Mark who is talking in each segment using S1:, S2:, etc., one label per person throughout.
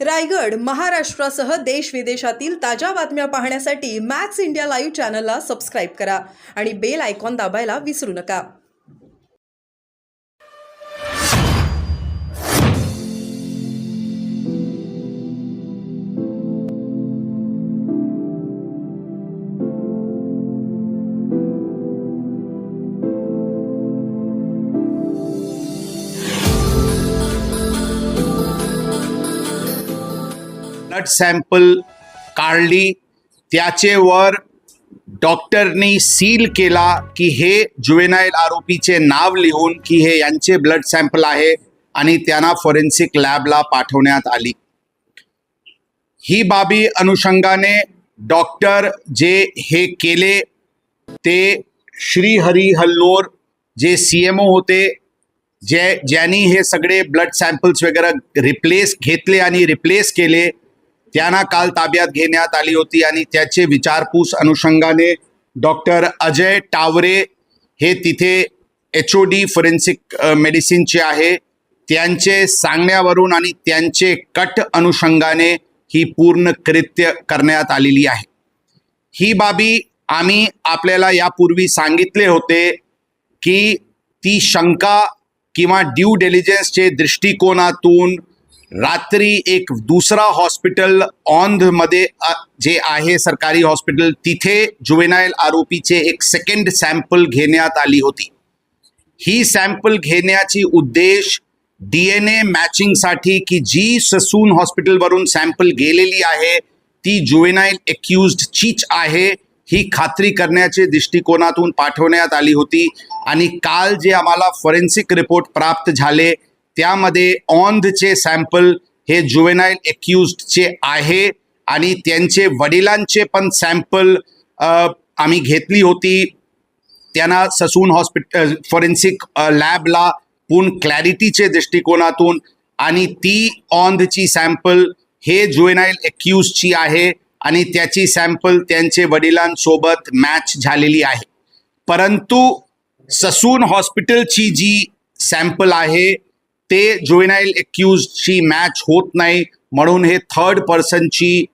S1: रायगड, महाराष्ट्रासह देश विदेशातील ताज्या बातम्या पाहण्यासाठी मॅक्स इंडिया लाईव्ह चॅनलला सबस्क्राईब करा आणि बेल आयकॉन दाबायला विसरू नका.
S2: ब्लड सॅम्पल काढली, त्याचे वर डॉक्टरनी सील केला की हे जुवेनाईल आरोपीचे नाव लिहून की हे यांचे ब्लड सॅम्पल आहे आणि त्यांना फॉरेन्सिक लॅबला पाठवण्यात आली. ही बाबी अनुषंगाने डॉक्टर जे हे केले ते श्री हरी हल्लोर जे CMO होते, ज्यांनी हे सगळे ब्लड सॅम्पल्स वगैरे घेतले आणि रिप्लेस केले, त्यांना काल ताब्यात घेण्यात आली होती. आणि त्याचे विचारपूस अनुषंगाने डॉक्टर अजय टावरे हे तिथे HOD फॉरेन्सिक मेडिसिनचे आहे, त्यांचे सांगण्यावरून आणि त्यांचे कट अनुषंगाने ही पूर्ण कृत्य करण्यात आलेली आहे. ही बाबी आम्ही आपल्याला यापूर्वी सांगितले होते की ती शंका किंवा ड्यू डिलिजन्सचे दृष्टिकोनातून रात्री एक दुसरा हॉस्पिटल औंधमध्ये जे आहे सरकारी हॉस्पिटल, तिथे जुवेनाईल आरोपीचे एक सेकंड सॅम्पल घेण्यात आली होती. ही सॅम्पल घेण्याची उद्देश DNA मॅचिंगसाठी की जी ससून हॉस्पिटलवरून सॅम्पल गेलेली आहे ती जुवेनाईल एक्युज्डचीच आहे ही खात्री करण्याचे दृष्टिकोनातून पाठवण्यात आली होती. आणि काल जे आम्हाला फॉरेन्सिक रिपोर्ट प्राप्त झाले त्यामध्ये औंधचे सॅम्पल हे जुवेनाईल एक्युज्डचे आहे आणि त्यांचे वडिलांचे पण सॅम्पल आम्ही घेतली होती. त्यांना ससून हॉस्पिटल फॉरेन्सिक लॅबला पूर्ण क्लॅरिटीचे दृष्टिकोनातून, आणि ती औंधची सॅम्पल हे जुवेनाईल एक्युज्डची आहे आणि त्याची सॅम्पल त्यांचे वडिलांसोबत मॅच झालेली आहे. परंतु ससून हॉस्पिटलची जी सॅम्पल आहे ते जुवेनाईल एक्युज्डची मॅच होत नाही, म्हणून हे थर्ड पर्सनची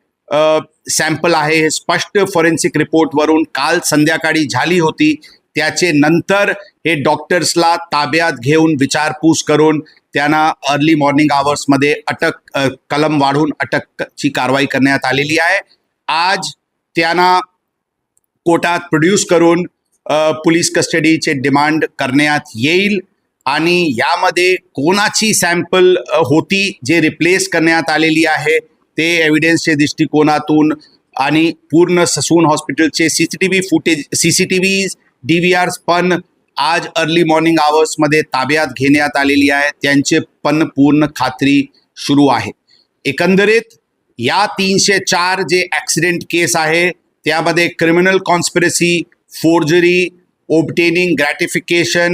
S2: सॅम्पल आहे. हे स्पष्ट फॉरेन्सिक रिपोर्टवरून काल संध्याकाळी झाली होती. त्याचे नंतर हे डॉक्टर्सला ताब्यात घेऊन विचारपूस करून त्यांना अर्ली मॉर्निंग आवर्समध्ये कलम वाढवून अटकची कारवाई करण्यात आलेली आहे. आज त्यांना कोर्टात प्रोड्यूस करून पोलीस कस्टडीचे डिमांड करण्यात येईल. आणि यामध्ये कोणाची सॅम्पल होती जे रिप्लेस करण्यात आलेली आहे ते एव्हिडन्सच्या दृष्टिकोनातून आणि पूर्ण ससून हॉस्पिटलचे CCTV DVRs पण आज अर्ली मॉर्निंग आवर्समध्ये ताब्यात घेण्यात आलेली आहे. त्यांचे पण पूर्ण खात्री सुरू आहे. एकंदरीत या 304 जे ॲक्सिडेंट केस आहे त्यामध्ये criminal conspiracy, forgery, obtaining gratification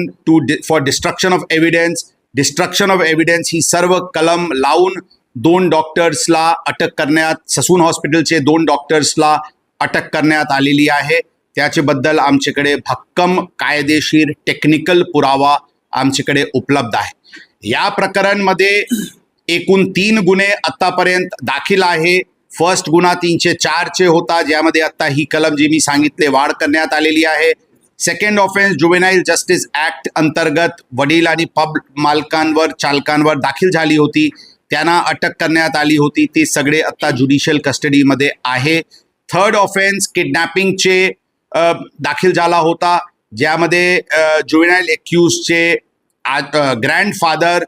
S2: for destruction of evidence ही सर्व कलम लावून 2 डॉक्टर्सला अटक करण्यात, ससून हॉस्पिटलचे 2 डॉक्टर्सला अटक करण्यात आलेली आहे. त्याच्याबद्दल आमच्याकडे भक्कम कायदेशीर टेक्निकल पुरावा आमच्याकडे उपलब्ध आहे. या प्रकरणमध्ये एकूण 3 गुन्हे आतापर्यंत दाखल आहे. फर्स्ट गुन्हा 304 चे होता, ज्यामध्ये आता ही कलम जी मी सांगितले वाढ करण्यात आलेली आहे. Second offence juvenile justice act अंतर्गत वडील आणि पब चालकांवर दाखल झाली होती, त्यांना अटक करण्यात आली होती. ते सगळे आता ज्युडिशियल कस्टडीमध्ये आहे. थर्ड ऑफेन्स किडनॅपिंगचे दाखल झाला होता, ज्यामध्ये जुवेनाईल एक्युज्डचे ग्रँडफादर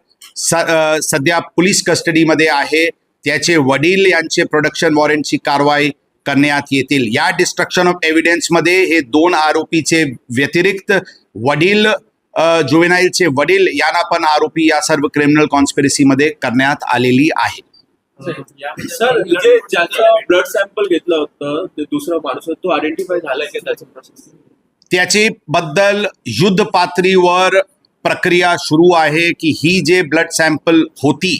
S2: सध्या पोलीस कस्टडीमध्ये आहे. त्याचे वडील यांचे प्रोडक्शन वॉरंटची कारवाई करण्यात येतील. या डिस्ट्रक्शन ऑफ एव्हिडन्समध्ये हे 2 आरोपीचे व्यतिरिक्त वडील, जुवेनाईलचे वडील यांना पण आरोपी या सर्व क्रिमिनल कॉन्स्पिरसीमध्ये करण्यात आलेली आहे.
S3: सर, जे ज्याचा ब्लड सॅम्पल घेतलं होतं ते दुसरा माणूस तो आयडेंटिफाय झालाय की त्याचं प्रोसेस?
S2: त्याची बद्दल युद्ध पातळीवर प्रक्रिया सुरू आहे की ही जे ब्लड सॅम्पल होती,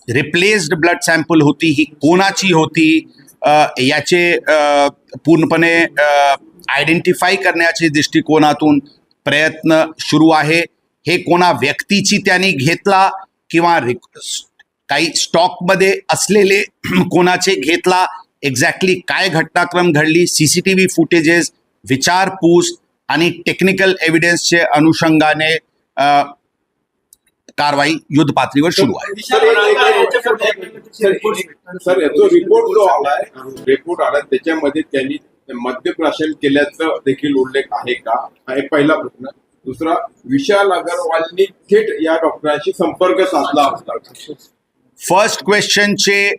S2: रिप्लेस्ड ब्लड सॅम्पल होती, ही कोणाची होती याचे पूर्णपणे आयडेंटिफाय करण्याच्या दृष्टिकोनातून प्रयत्न सुरू आहे. हे कोणा व्यक्तीची त्यांनी घेतला किंवा काही स्टॉकमध्ये असलेले कोणाचे घेतला, एक्झॅक्टली काय घटनाक्रम घडली, CCTV फुटेजेस, विचारपूस आणि टेक्निकल एव्हिडन्सचे अनुषंगाने कारवाई युद्ध पातळीवर सुरू आहे.
S4: सर जो रिपोर्ट आला त्याच्यामध्ये त्यांनी मद्यप्राशन केल्याचं देखील उल्लेख आहे का, हा एक पहिला प्रश्न. दुसरा, विशाल अग्रवालनी थेट या डॉक्टरांशी संपर्क साधला होता.
S2: फर्स्ट क्वेश्चनचे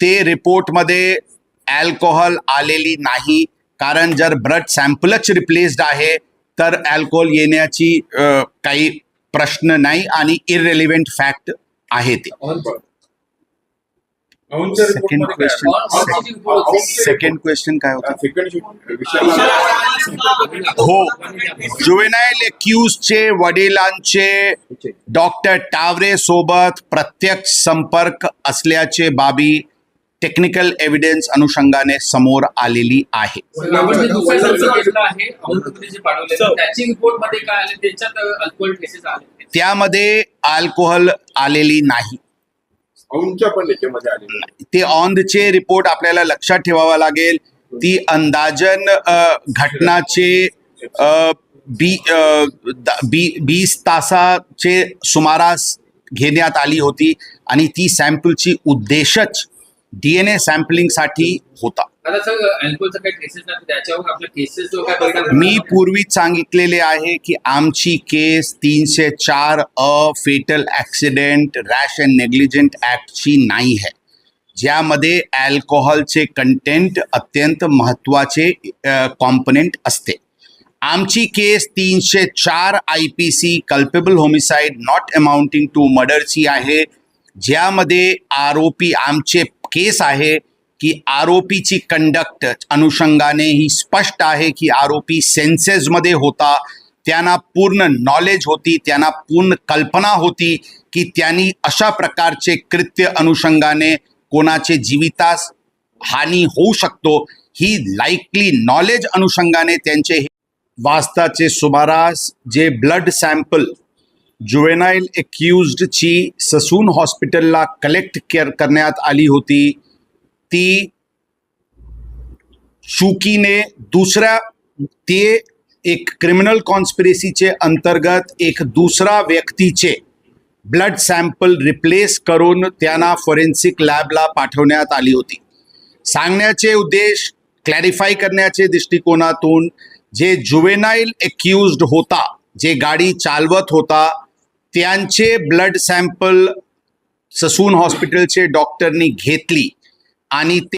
S2: ते रिपोर्टमध्ये अल्कोहोल आलेली नाही, कारण जर ब्लड सॅम्पलच रिप्लेस्ड आहे तर अल्कोहोल येण्याची काही प्रश्न नाही आणि इररिलेव्हंट फॅक्ट आहे ते. सेकंड क्वेश्चन काय होता? हो, जुवेनाईल एक्यूजचे वडिलांचे डॉक्टर टावरे सोबत प्रत्यक्ष संपर्क असल्याचे बाबी टेक्निकल एव्हिडन्स अनुषंगाने समोर आलेली आहे. त्यामध्ये अल्कोहोल आलेली नाही. ते ऑनचे रिपोर्ट आपल्याला लक्षात ठेवावा लागेल. ती अंदाजन घटनाचे 20 तासाचे सुमारास घेण्यात आली होती आणि ती सॅम्पलची उद्देशच DNA सॅम्पलिंगसाठी होता. मी पूर्वीच सांगितलेले आहे की आमची case 304 fatal accident rash and नेग्लिजंट ॲक्टची नाही आहे, ज्यामध्ये अल्कोहोलचे कंटेंट अत्यंत महत्त्वाचे कॉम्पोनेंट असते. आमची case 304 IPC culpable homicide not amounting to मर्डरची आहे, ज्यामध्ये आरोपी आमचे केस आहे की आरोपीची कंडक्ट अनुषंगाने ही स्पष्ट आहे की आरोपी सेन्सेसमध्ये होता, त्यांना पूर्ण नॉलेज होती, त्यांना पूर्ण कल्पना होती की त्यांनी अशा प्रकारचे कृत्य अनुषंगाने कोणाचे जीवितास हानी होऊ शकतो, ही लाईकली नॉलेज अनुषंगाने त्यांचे वाजताचे सुमारास जे ब्लड सॅम्पल जुवेनाईल एक्यूज्डची ससून हॉस्पिटलला कलेक्ट करण्यात आली होती, ती चुकीने ते एक क्रिमिनल कॉन्स्पिरेसीचे अंतर्गत एक दुसरा व्यक्तीचे ब्लड सॅम्पल रिप्लेस करून त्यांना फॉरेन्सिक लॅबला पाठवण्यात आली होती. सांगण्याचे उद्देश क्लॅरिफाय करण्याचे दृष्टिकोनातून जे जुवेनाईल एक्यूज्ड होता, जे गाडी चालवत होता, त्यांचे ब्लड सॅम्पल ससून हॉस्पिटलचे डॉक्टरनी घेतली आणि ते